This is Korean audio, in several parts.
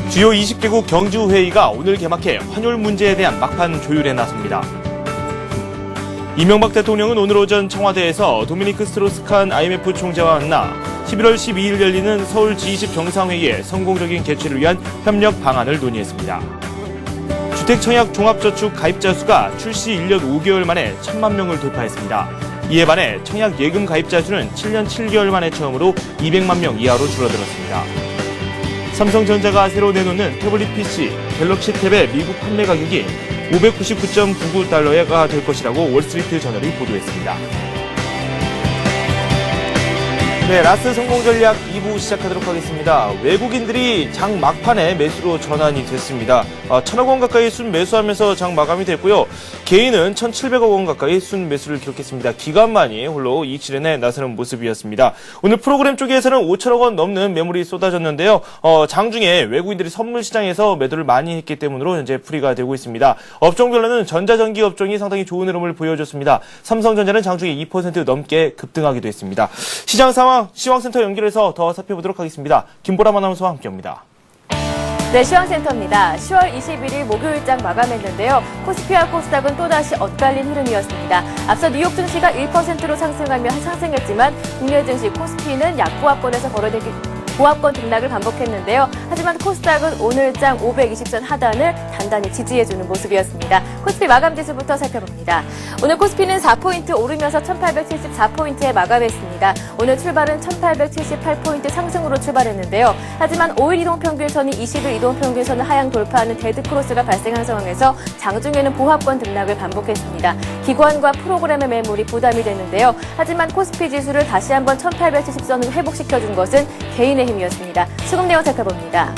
주요 20개국 경주회의가 오늘 개막해 환율 문제에 대한 막판 조율에 나섭니다. 이명박 대통령은 오늘 오전 청와대에서 도미니크 스트로스칸 IMF 총재와 만나 11월 12일 열리는 서울 G20 정상회의의 성공적인 개최를 위한 협력 방안을 논의했습니다. 주택청약 종합저축 가입자 수가 출시 1년 5개월 만에 1,000만 명을 돌파했습니다. 이에 반해 청약 예금 가입자 수는 7년 7개월 만에 처음으로 200만 명 이하로 줄어들었습니다. 삼성전자가 새로 내놓는 태블릿 PC 갤럭시 탭의 미국 판매 가격이 599.99달러가 될 것이라고 월스트리트 저널이 보도했습니다. 네, 라스 성공 전략 2부 시작하도록 하겠습니다. 외국인들이 장 막판에 매수로 전환이 됐습니다. 1,000억 원 가까이 순 매수하면서 장 마감이 됐고요. 개인은 1,700억 원 가까이 순 매수를 기록했습니다. 기관만이 홀로 이익 실현에 나서는 모습이었습니다. 오늘 프로그램 쪽에서는 5,000억 원 넘는 매물이 쏟아졌는데요. 장중에 외국인들이 선물 시장에서 매도를 많이 했기 때문으로 현재 풀이가 되고 있습니다. 업종별로는 전자전기 업종이 상당히 좋은 흐름을 보여줬습니다. 삼성전자는 장중에 2% 넘게 급등하기도 했습니다. 시장 상황 시황센터 연결해서 더 살펴보도록 하겠습니다. 김보람 아나운서와 함께합니다. 네, 시황센터입니다. 10월 21일 목요일장 마감했는데요. 코스피와 코스닥은 또다시 엇갈린 흐름이었습니다. 앞서 뉴욕 증시가 1%로 상승하며 상승했지만 국내 증시 코스피는 약보합권에서 보합권 등락을 반복했는데요. 하지만 코스닥은 오늘장 520선 하단을 단단히 지지해주는 모습이었습니다. 코스피 마감지수부터 살펴봅니다. 오늘 코스피는 4포인트 오르면서 1874포인트에 마감했습니다. 오늘 출발은 1878포인트 상승으로 출발했는데요. 하지만 5일 이동평균선이 20일 이동평균선을 하향 돌파하는 데드크로스가 발생한 상황에서 장중에는 보합권 등락을 반복했습니다. 기관과 프로그램의 매물이 부담이 됐는데요. 하지만 코스피 지수를 다시 한번 1870선으로 회복시켜준 것은 개인의 힘이었습니다. 수급 내용 살펴봅니다.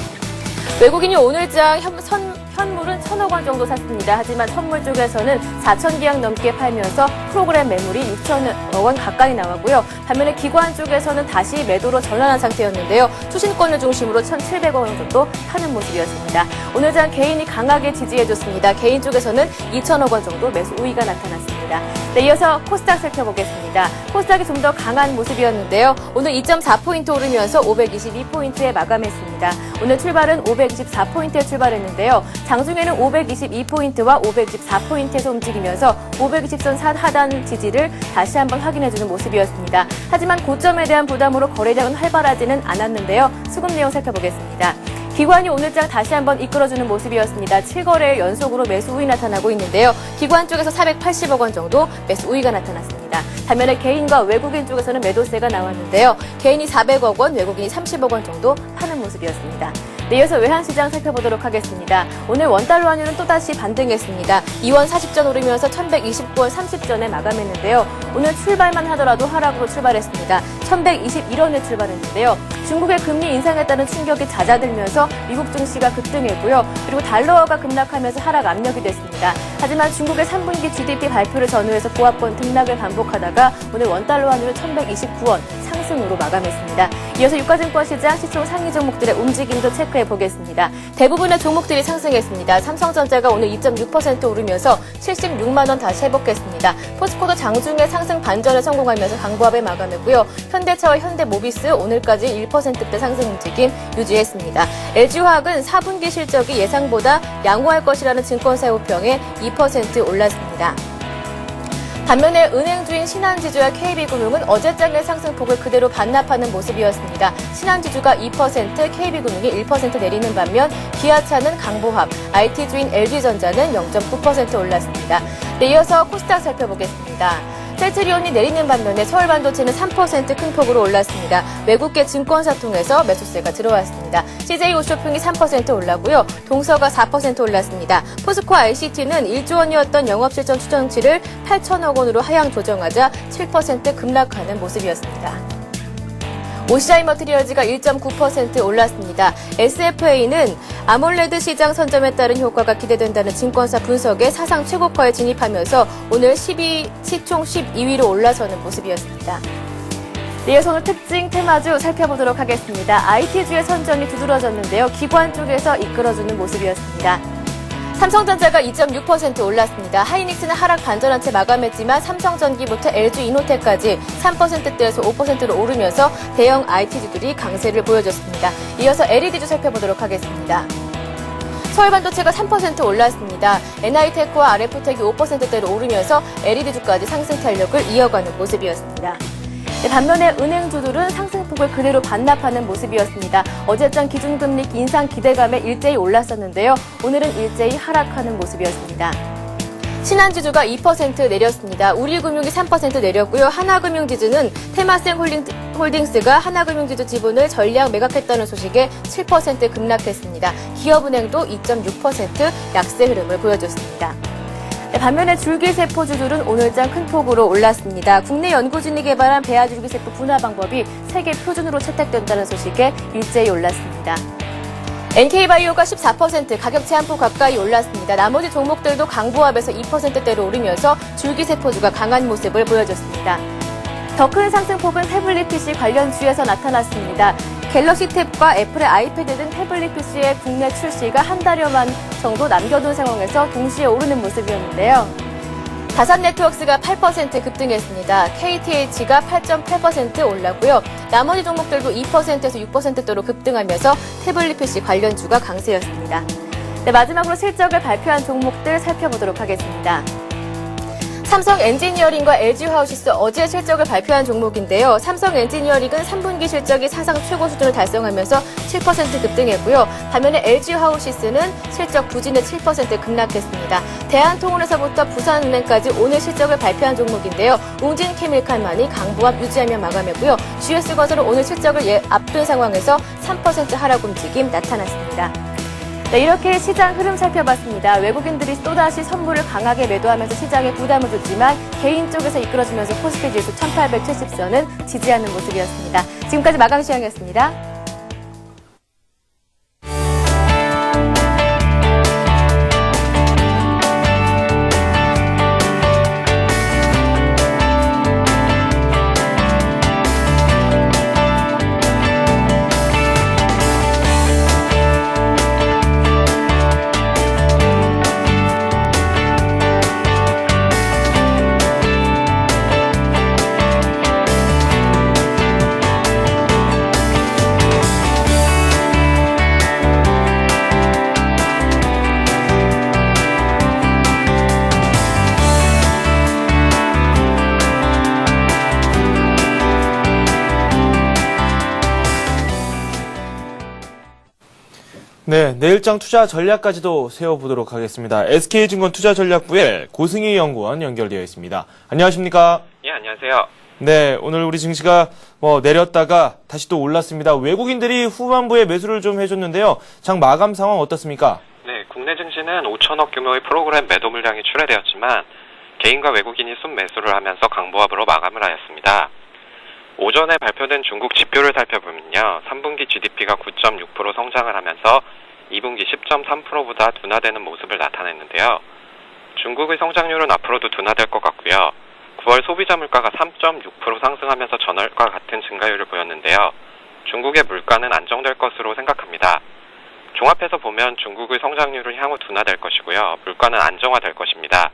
외국인이 오늘장 현물은 1,000억 원 정도 샀습니다. 하지만 선물 쪽에서는 4,000계약 넘게 팔면서 프로그램 매물이 6,000억 원 가까이 나왔고요. 반면에 기관 쪽에서는 다시 매도로 전환한 상태였는데요. 투신권을 중심으로 1,700억 원 정도 파는 모습이었습니다. 오늘장 개인이 강하게 지지해줬습니다. 개인 쪽에서는 2,000억 원 정도 매수 우위가 나타났습니다. 네, 이어서 코스닥 살펴보겠습니다. 코스닥이 좀 더 강한 모습이었는데요. 오늘 2.4포인트 오르면서 522포인트에 마감했습니다. 오늘 출발은 524포인트에 출발했는데요. 장중에는 522포인트와 524포인트에서 움직이면서 520선 하단 지지를 다시 한번 확인해주는 모습이었습니다. 하지만 고점에 대한 부담으로 거래량은 활발하지는 않았는데요. 수급 내용 살펴보겠습니다. 기관이 오늘장 다시 한번 이끌어주는 모습이었습니다. 7거래일 연속으로 매수 우위 나타나고 있는데요. 기관 쪽에서 480억 원 정도 매수 우위가 나타났습니다. 반면에 개인과 외국인 쪽에서는 매도세가 나왔는데요. 개인이 400억 원, 외국인이 30억 원 정도 파는 모습이었습니다. 네, 이어서 외환시장 살펴보도록 하겠습니다. 오늘 원달러 환율은 또다시 반등했습니다. 2원 40전 오르면서 1129원 30전에 마감했는데요. 오늘 출발만 하더라도 하락으로 출발했습니다. 1121원에 출발했는데요. 중국의 금리 인상에 따른 충격이 잦아들면서 미국 증시가 급등했고요. 그리고 달러가 급락하면서 하락 압력이 됐습니다. 하지만 중국의 3분기 GDP 발표를 전후해서 보합권 등락을 반복하다가 오늘 원달러 환율은 1129원 상승으로 마감했습니다. 이어서 유가증권 시장 시총 상위 종목들의 움직임도 체크해 보겠습니다. 대부분의 종목들이 상승했습니다. 삼성전자가 오늘 2.6% 오르면서 76만 원 다시 회복했습니다. 포스코도 장중에 상승 반전에 성공하면서 강보합에 마감했고요. 현대차와 현대모비스 오늘까지 1%대 상승 움직임 유지했습니다. LG화학은 4분기 실적이 예상보다 양호할 것이라는 증권사의 호평에 2% 올랐습니다. 반면에 은행주인 신한지주와 KB금융은 어제장의 상승폭을 그대로 반납하는 모습이었습니다. 신한지주가 2%, KB금융이 1% 내리는 반면 기아차는 강보합, IT주인 LG전자는 0.9% 올랐습니다. 네, 이어서 코스닥 살펴보겠습니다. 셀트리온이 내리는 반면에 서울반도체는 3% 큰 폭으로 올랐습니다. 외국계 증권사 통해서 매수세가 들어왔습니다. CJ홈쇼핑이 3% 올랐고요. 동서가 4% 올랐습니다. 포스코 ICT는 1조 원이었던 영업실전 추정치를 8천억 원으로 하향 조정하자 7% 급락하는 모습이었습니다. OCI 머티리얼즈가 1.9% 올랐습니다. SFA는 아몰레드 시장 선점에 따른 효과가 기대된다는 증권사 분석에 사상 최고가에 진입하면서 오늘 시총 12위로 올라서는 모습이었습니다. 네, 이어서 오늘 특징 테마주 살펴보도록 하겠습니다. IT주의 선점이 두드러졌는데요. 기관 쪽에서 이끌어주는 모습이었습니다. 삼성전자가 2.6% 올랐습니다. 하이닉스는 하락 반전한 채 마감했지만 삼성전기부터 LG이노텍까지 3%대에서 5%로 오르면서 대형 IT주들이 강세를 보여줬습니다. 이어서 LED주 살펴보도록 하겠습니다. 서울반도체가 3% 올랐습니다. NI테크와 RF텍이 5%대로 오르면서 LED주까지 상승 탄력을 이어가는 모습이었습니다. 반면에 은행주들은 상승폭을 그대로 반납하는 모습이었습니다. 어제장 기준금리 인상 기대감에 일제히 올랐었는데요. 오늘은 일제히 하락하는 모습이었습니다. 신한지주가 2% 내렸습니다. 우리금융이 3% 내렸고요. 하나금융지주는 테마센 홀딩스가 하나금융지주 지분을 전량 매각했다는 소식에 7% 급락했습니다. 기업은행도 2.6% 약세 흐름을 보여줬습니다. 반면에 줄기세포주들은 오늘장 큰 폭으로 올랐습니다. 국내 연구진이 개발한 배아줄기세포 분화 방법이 세계 표준으로 채택된다는 소식에 일제히 올랐습니다. NK바이오가 14% 가격 제한폭 가까이 올랐습니다. 나머지 종목들도 강보합에서 2%대로 오르면서 줄기세포주가 강한 모습을 보여줬습니다. 더 큰 상승폭은 태블릿 PC 관련주에서 나타났습니다. 갤럭시 탭과 애플의 아이패드 등 태블릿 PC의 국내 출시가 한 달여만 정도 남겨둔 상황에서 동시에 오르는 모습이었는데요. 다산네트워크스가 8% 급등했습니다. KTH가 8.8% 올랐고요. 나머지 종목들도 2%에서 6%대로 급등하면서 태블릿 PC 관련주가 강세였습니다. 네, 마지막으로 실적을 발표한 종목들 살펴보도록 하겠습니다. 삼성 엔지니어링과 LG 화우시스 어제 실적을 발표한 종목인데요. 삼성 엔지니어링은 3분기 실적이 사상 최고 수준을 달성하면서 7% 급등했고요. 반면에 LG 화우시스는 실적 부진에 7% 급락했습니다. 대한통운에서부터 부산은행까지 오늘 실적을 발표한 종목인데요. 웅진케밀칸만이 강보합 유지하며 마감했고요. GS건설은 오늘 실적을 앞둔 상황에서 3% 하락 움직임 나타났습니다. 네, 이렇게 시장 흐름 살펴봤습니다. 외국인들이 또다시 선물을 강하게 매도하면서 시장에 부담을 줬지만 개인 쪽에서 이끌어주면서 코스피 지수 1870선은 지지하는 모습이었습니다. 지금까지 마감 시황이었습니다. 네, 내일장 투자 전략까지도 세워보도록 하겠습니다. SK증권 투자전략부의 고승희 연구원 연결되어 있습니다. 안녕하십니까? 예, 안녕하세요. 네, 오늘 우리 증시가 내렸다가 다시 또 올랐습니다. 외국인들이 후반부에 매수를 좀 해줬는데요. 장 마감 상황 어떻습니까? 네, 국내 증시는 5천억 규모의 프로그램 매도 물량이 출회되었지만 개인과 외국인이 순매수를 하면서 강보합으로 마감을 하였습니다. 오전에 발표된 중국 지표를 살펴보면요. 3분기 GDP가 9.6% 성장을 하면서 2분기 10.3%보다 둔화되는 모습을 나타냈는데요. 중국의 성장률은 앞으로도 둔화될 것 같고요. 9월 소비자 물가가 3.6% 상승하면서 전월과 같은 증가율을 보였는데요. 중국의 물가는 안정될 것으로 생각합니다. 종합해서 보면 중국의 성장률은 향후 둔화될 것이고요. 물가는 안정화될 것입니다.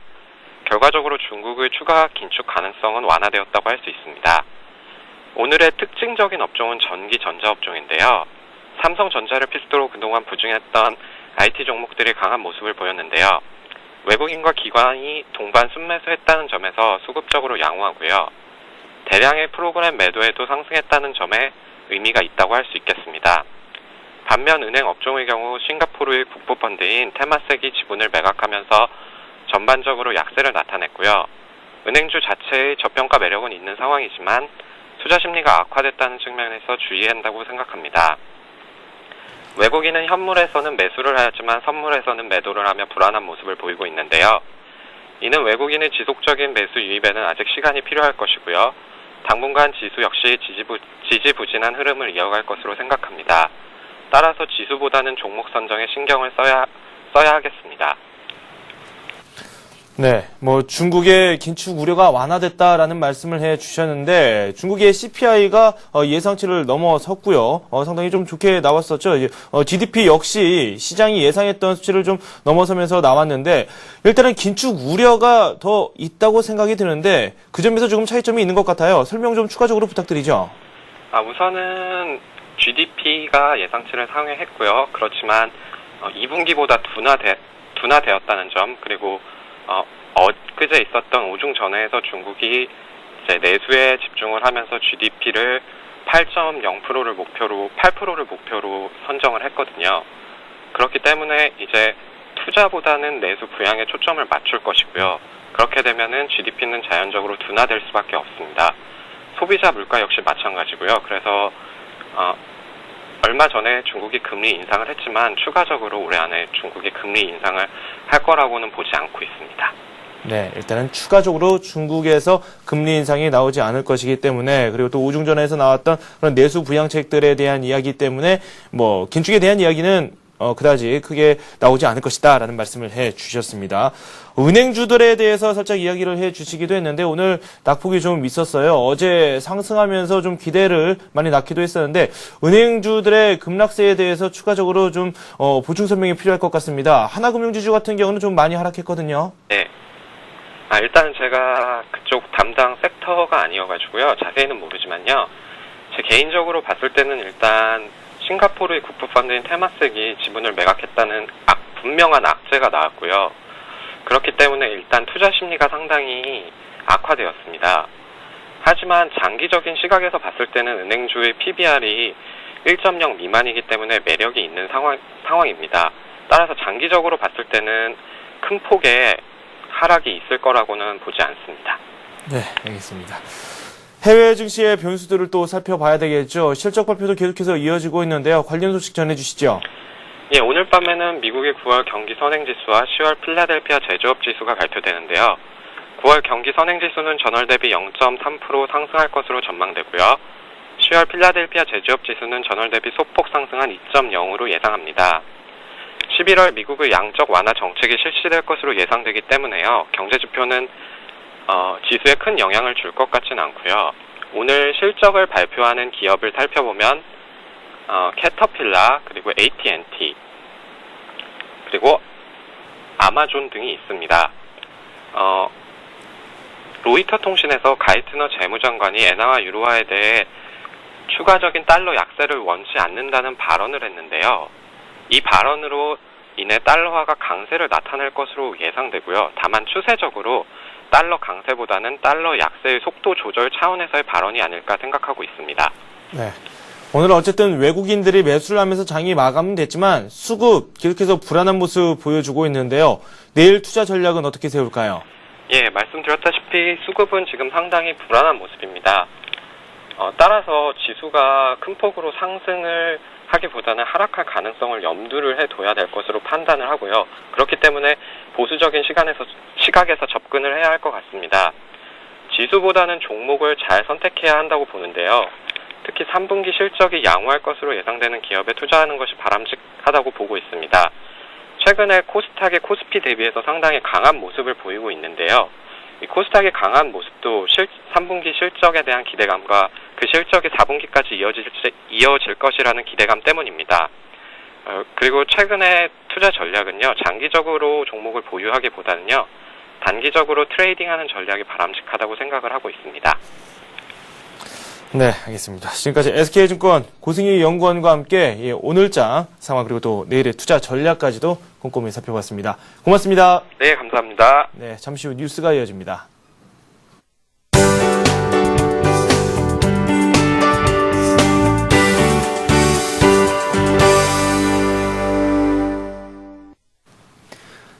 결과적으로 중국의 추가 긴축 가능성은 완화되었다고 할 수 있습니다. 오늘의 특징적인 업종은 전기 전자 업종인데요. 삼성전자를 필두로 그동안 부진했던 IT 종목들이 강한 모습을 보였는데요. 외국인과 기관이 동반 순매수했다는 점에서 수급적으로 양호하고요. 대량의 프로그램 매도에도 상승했다는 점에 의미가 있다고 할 수 있겠습니다. 반면 은행 업종의 경우 싱가포르의 국부펀드인 테마섹이 지분을 매각하면서 전반적으로 약세를 나타냈고요. 은행주 자체의 저평가 매력은 있는 상황이지만 투자 심리가 악화됐다는 측면에서 주의해야 한다고 생각합니다. 외국인은 현물에서는 매수를 하였지만 선물에서는 매도를 하며 불안한 모습을 보이고 있는데요. 이는 외국인의 지속적인 매수 유입에는 아직 시간이 필요할 것이고요. 당분간 지수 역시 지지부진한 흐름을 이어갈 것으로 생각합니다. 따라서 지수보다는 종목 선정에 신경을 써야 하겠습니다. 네, 중국의 긴축 우려가 완화됐다라는 말씀을 해 주셨는데, 중국의 CPI가 예상치를 넘어섰고요. 상당히 좀 좋게 나왔었죠. GDP 역시 시장이 예상했던 수치를 좀 넘어서면서 나왔는데, 일단은 긴축 우려가 더 있다고 생각이 드는데, 그 점에서 조금 차이점이 있는 것 같아요. 설명 좀 추가적으로 부탁드리죠. 우선은 GDP가 예상치를 상회했고요. 그렇지만 2분기보다 둔화되었다는 점, 그리고 엊그제 있었던 오중 전회에서 중국이 이제 내수에 집중을 하면서 GDP를 8.0%를 목표로 8%를 목표로 선정을 했거든요. 그렇기 때문에 이제 투자보다는 내수 부양에 초점을 맞출 것이고요. 그렇게 되면은 GDP는 자연적으로 둔화될 수밖에 없습니다. 소비자 물가 역시 마찬가지고요. 그래서 얼마 전에 중국이 금리 인상을 했지만 추가적으로 올해 안에 중국이 금리 인상을 할 거라고는 보지 않고 있습니다. 네, 일단은 추가적으로 중국에서 금리 인상이 나오지 않을 것이기 때문에, 그리고 또 오중전에서 나왔던 그런 내수 부양책들에 대한 이야기 때문에 긴축에 대한 이야기는 그다지 크게 나오지 않을 것이다라는 말씀을 해 주셨습니다. 은행주들에 대해서 살짝 이야기를 해 주시기도 했는데, 오늘 낙폭이 좀 있었어요. 어제 상승하면서 좀 기대를 많이 낳기도 했었는데, 은행주들의 급락세에 대해서 추가적으로 좀 보충 설명이 필요할 것 같습니다. 하나금융지주 같은 경우는 좀 많이 하락했거든요. 네. 일단은 제가 그쪽 담당 섹터가 아니어가지고요. 자세히는 모르지만요. 제 개인적으로 봤을 때는 일단 싱가포르의 국부펀드인 테마섹이 지분을 매각했다는 분명한 악재가 나왔고요. 그렇기 때문에 일단 투자 심리가 상당히 악화되었습니다. 하지만 장기적인 시각에서 봤을 때는 은행주의 PBR이 1.0 미만이기 때문에 매력이 있는 상황입니다. 따라서 장기적으로 봤을 때는 큰 폭의 하락이 있을 거라고는 보지 않습니다. 네, 알겠습니다. 해외 증시의 변수들을 또 살펴봐야 되겠죠. 실적 발표도 계속해서 이어지고 있는데요. 관련 소식 전해주시죠. 예, 오늘 밤에는 미국의 9월 경기 선행지수와 10월 필라델피아 제조업 지수가 발표되는데요. 9월 경기 선행지수는 전월 대비 0.3% 상승할 것으로 전망되고요. 10월 필라델피아 제조업 지수는 전월 대비 소폭 상승한 2.0으로 예상합니다. 11월 미국의 양적 완화 정책이 실시될 것으로 예상되기 때문에요. 경제지표는 지수에 큰 영향을 줄 것 같지는 않고요. 오늘 실적을 발표하는 기업을 살펴보면 캐터필라, 그리고 AT&T, 그리고 아마존 등이 있습니다. 로이터 통신에서 가이트너 재무장관이 엔화와 유로화에 대해 추가적인 달러 약세를 원치 않는다는 발언을 했는데요. 이 발언으로 인해 달러화가 강세를 나타낼 것으로 예상되고요. 다만 추세적으로 달러 강세보다는 달러 약세의 속도 조절 차원에서의 발언이 아닐까 생각하고 있습니다. 네. 오늘 어쨌든 외국인들이 매수를 하면서 장이 마감됐지만 수급 계속해서 불안한 모습 보여주고 있는데요. 내일 투자 전략은 어떻게 세울까요? 예, 말씀드렸다시피 수급은 지금 상당히 불안한 모습입니다. 따라서 지수가 큰 폭으로 상승을 하기보다는 하락할 가능성을 염두를 해둬야 될 것으로 판단을 하고요. 그렇기 때문에 보수적인 시각에서 접근을 해야 할 것 같습니다. 지수보다는 종목을 잘 선택해야 한다고 보는데요. 특히 3분기 실적이 양호할 것으로 예상되는 기업에 투자하는 것이 바람직하다고 보고 있습니다. 최근에 코스닥의 코스피 대비해서 상당히 강한 모습을 보이고 있는데요. 이 코스닥의 강한 모습도 3분기 실적에 대한 기대감과 그 실적이 4분기까지 이어질 것이라는 기대감 때문입니다. 그리고 최근에 투자 전략은요, 장기적으로 종목을 보유하기보다는요, 단기적으로 트레이딩하는 전략이 바람직하다고 생각을 하고 있습니다. 네, 알겠습니다. 지금까지 SK증권 고승희 연구원과 함께 오늘장 상황 그리고 또 내일의 투자 전략까지도 꼼꼼히 살펴봤습니다. 고맙습니다. 네, 감사합니다. 네, 잠시 후 뉴스가 이어집니다.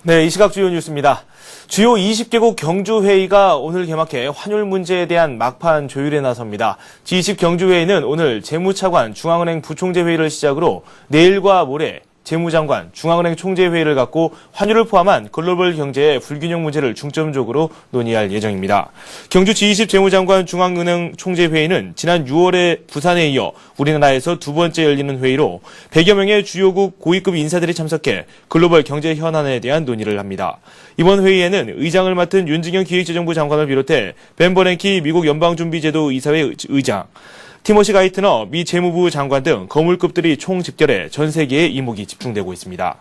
네, 이 시각 주요 뉴스입니다. 주요 20개국 경주회의가 오늘 개막해 환율 문제에 대한 막판 조율에 나섭니다. G20 경주회의는 오늘 재무차관 중앙은행 부총재 회의를 시작으로 내일과 모레 재무장관, 중앙은행 총재회의를 갖고 환율을 포함한 글로벌 경제의 불균형 문제를 중점적으로 논의할 예정입니다. 경주 G20 재무장관 중앙은행 총재회의는 지난 6월에 부산에 이어 우리나라에서 두 번째 열리는 회의로 100여 명의 주요국 고위급 인사들이 참석해 글로벌 경제 현안에 대한 논의를 합니다. 이번 회의에는 의장을 맡은 윤진경 기획재정부 장관을 비롯해 벤 버냉키 미국 연방준비제도 이사회 의장, 티모시 가이트너 미 재무부 장관 등 거물급들이 총 집결해 전 세계의 이목이 집중되고 있습니다.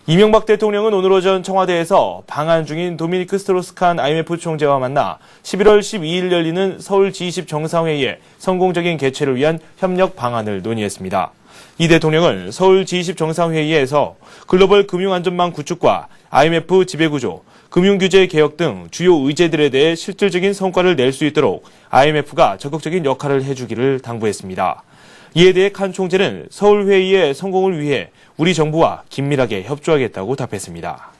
이명박 대통령은 오늘 오전 청와대에서 방한 중인 도미니크 스트로스칸 IMF 총재와 만나 11월 12일 열리는 서울 G20 정상회의의 성공적인 개최를 위한 협력 방안을 논의했습니다. 이 대통령은 서울 G20 정상회의에서 글로벌 금융안전망 구축과 IMF 지배구조, 금융규제 개혁 등 주요 의제들에 대해 실질적인 성과를 낼 수 있도록 IMF가 적극적인 역할을 해주기를 당부했습니다. 이에 대해 칸 총재는 서울회의의 성공을 위해 우리 정부와 긴밀하게 협조하겠다고 답했습니다.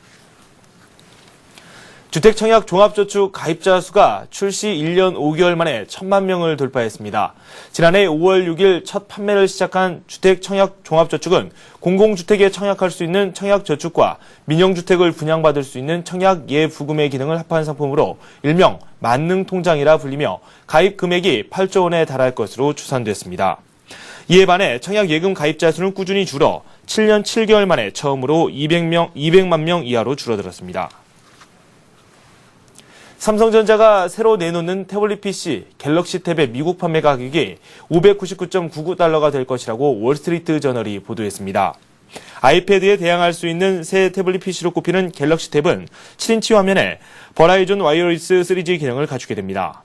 주택청약 종합저축 가입자 수가 출시 1년 5개월 만에 1,000만 명을 돌파했습니다. 지난해 5월 6일 첫 판매를 시작한 주택청약 종합저축은 공공주택에 청약할 수 있는 청약저축과 민영주택을 분양받을 수 있는 청약 예부금의 기능을 합한 상품으로 일명 만능통장이라 불리며 가입 금액이 8조 원에 달할 것으로 추산됐습니다. 이에 반해 청약예금 가입자 수는 꾸준히 줄어 7년 7개월 만에 처음으로 200만 명 이하로 줄어들었습니다. 삼성전자가 새로 내놓는 태블릿 PC 갤럭시 탭의 미국 판매 가격이 599.99달러가 될 것이라고 월스트리트 저널이 보도했습니다. 아이패드에 대항할 수 있는 새 태블릿 PC로 꼽히는 갤럭시 탭은 7인치 화면에 버라이즌 와이어리스 3G 기능을 갖추게 됩니다.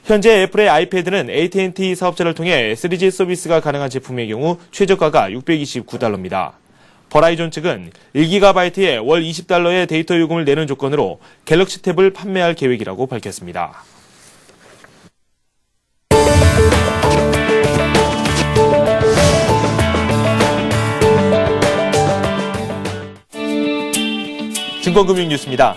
현재 애플의 아이패드는 AT&T 사업자를 통해 3G 서비스가 가능한 제품의 경우 최저가가 629달러입니다. 버라이존 측은 1GB의 월 20달러의 데이터 요금을 내는 조건으로 갤럭시 탭을 판매할 계획이라고 밝혔습니다. 증권금융 뉴스입니다.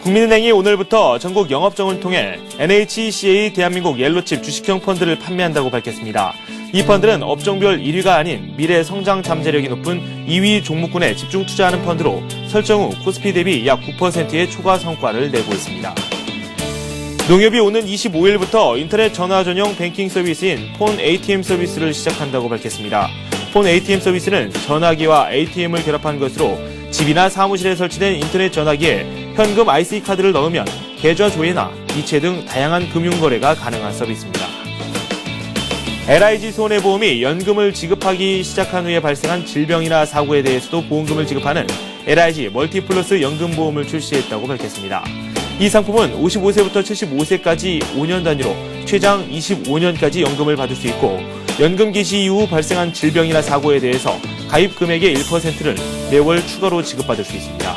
국민은행이 오늘부터 전국 영업정을 통해 NHCA 대한민국 옐로칩 주식형 펀드를 판매한다고 밝혔습니다. 이 펀드는 업종별 1위가 아닌 미래 성장 잠재력이 높은 2위 종목군에 집중 투자하는 펀드로 설정 후 코스피 대비 약 9%의 초과 성과를 내고 있습니다. 농협이 오는 25일부터 인터넷 전화 전용 뱅킹 서비스인 폰 ATM 서비스를 시작한다고 밝혔습니다. 폰 ATM 서비스는 전화기와 ATM을 결합한 것으로 집이나 사무실에 설치된 인터넷 전화기에 현금 IC 카드를 넣으면 계좌 조회나 이체 등 다양한 금융거래가 가능한 서비스입니다. LIG 손해보험이 연금을 지급하기 시작한 후에 발생한 질병이나 사고에 대해서도 보험금을 지급하는 LIG 멀티플러스 연금보험을 출시했다고 밝혔습니다. 이 상품은 55세부터 75세까지 5년 단위로 최장 25년까지 연금을 받을 수 있고 연금 개시 이후 발생한 질병이나 사고에 대해서 가입 금액의 1%를 매월 추가로 지급받을 수 있습니다.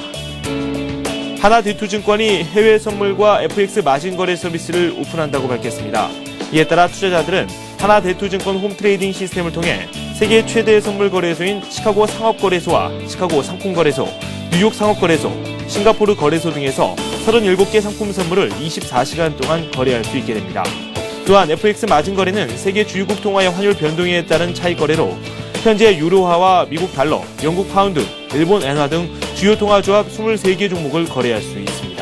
하나대투증권이 해외 선물과 FX 마진 거래 서비스를 오픈한다고 밝혔습니다. 이에 따라 투자자들은 하나대투증권 홈트레이딩 시스템을 통해 세계 최대 선물 거래소인 시카고 상업거래소와 시카고 상품거래소, 뉴욕 상업거래소, 싱가포르 거래소 등에서 37개 상품 선물을 24시간 동안 거래할 수 있게 됩니다. 또한 FX 마진 거래는 세계 주요국 통화의 환율 변동에 따른 차익 거래로 현재 유로화와 미국 달러, 영국 파운드, 일본 엔화 등 주요 통화 조합 23개 종목을 거래할 수 있습니다.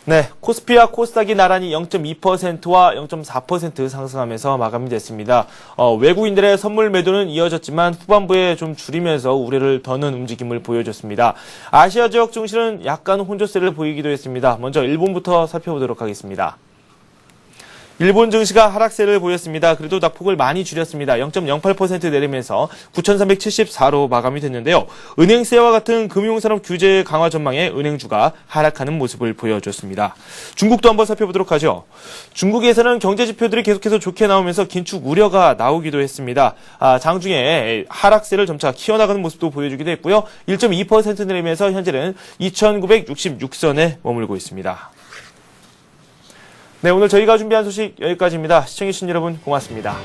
네, 코스피와 코스닥이 나란히 0.2%와 0.4% 상승하면서 마감이 됐습니다. 외국인들의 선물 매도는 이어졌지만 후반부에 좀 줄이면서 우려를 더는 움직임을 보여줬습니다. 아시아 지역 증시는 약간 혼조세를 보이기도 했습니다. 먼저 일본부터 살펴보도록 하겠습니다. 일본 증시가 하락세를 보였습니다. 그래도 낙폭을 많이 줄였습니다. 0.08% 내리면서 9,374로 마감이 됐는데요. 은행세와 같은 금융산업 규제 강화 전망에 은행주가 하락하는 모습을 보여줬습니다. 중국도 한번 살펴보도록 하죠. 중국에서는 경제 지표들이 계속해서 좋게 나오면서 긴축 우려가 나오기도 했습니다. 장중에 하락세를 점차 키워나가는 모습도 보여주기도 했고요. 1.2% 내리면서 현재는 2,966선에 머물고 있습니다. 네, 오늘 저희가 준비한 소식 여기까지입니다. 시청해주신 여러분 고맙습니다.